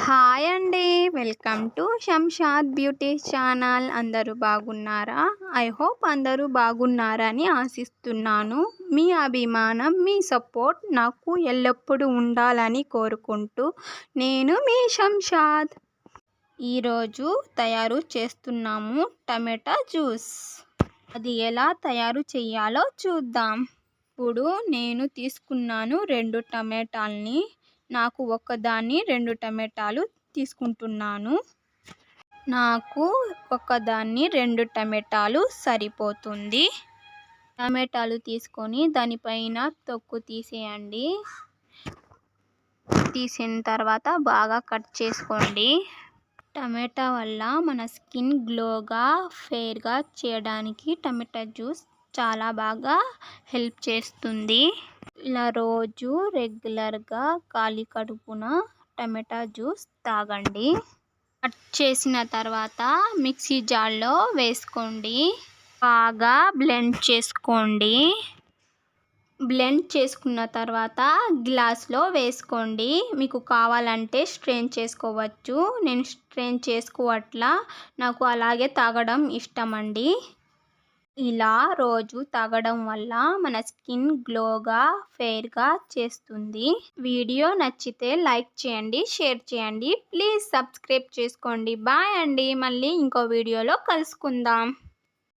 Hi అండి. Welcome to Shamshad beauty channel. అందరూ బాగున్నారా? ఐ హోప్ అందరూ బాగున్నారని ఆశిస్తున్నాను. మీ అభిమానం, మీ సపోర్ట్ నాకు ఎల్లప్పుడూ ఉండాలని కోరుకుంటూ నేను మీ శంషాద్. ఈరోజు తయారు చేస్తున్నాము టమాటా జ్యూస్. అది ఎలా తయారు చేయాలో చూద్దాం. ఇప్పుడు నేను తీసుకున్నాను 2 టమాటాలని. నాకు ఒకదాన్ని 2 టమాటాలు తీసుకుంటున్నాను. నాకు ఒకదాన్ని 2 టమాటాలు సరిపోతుంది. టమాటాలు తీసుకొని దానిపైన తొక్కు తీసేయండి. తీసిన తర్వాత బాగా కట్ చేసుకోండి. టమాటా వల్ల మన స్కిన్ గ్లోగా, ఫెయిర్గా చేయడానికి టమాటా జ్యూస్ చాలా బాగా హెల్ప్ చేస్తుంది. ఇలా రోజు రెగ్యులర్గా ఖాళీ కడుపున టమాటా జ్యూస్ తాగండి. కట్ చేసిన తర్వాత మిక్సీ జార్లో వేసుకోండి. బాగా బ్లెండ్ చేసుకోండి. బ్లెండ్ చేసుకున్న తర్వాత గ్లాస్లో వేసుకోండి. మీకు కావాలంటే స్ట్రెయిన్ చేసుకోవచ్చు. నేను స్ట్రెయిన్ చేసుకోవట్లా, నాకు అలాగే తాగడం ఇష్టం అండి. ఇలా రోజు తాగడం వల్ల మన స్కిన్ గ్లోగా, ఫెయిర్గా చేస్తుంది. వీడియో నచ్చితే లైక్ చేయండి, షేర్ చేయండి. ప్లీజ్ సబ్స్క్రైబ్ చేసుకోండి. బాయ్ అండి. మళ్ళీ ఇంకో వీడియోలో కలుసుకుందాం.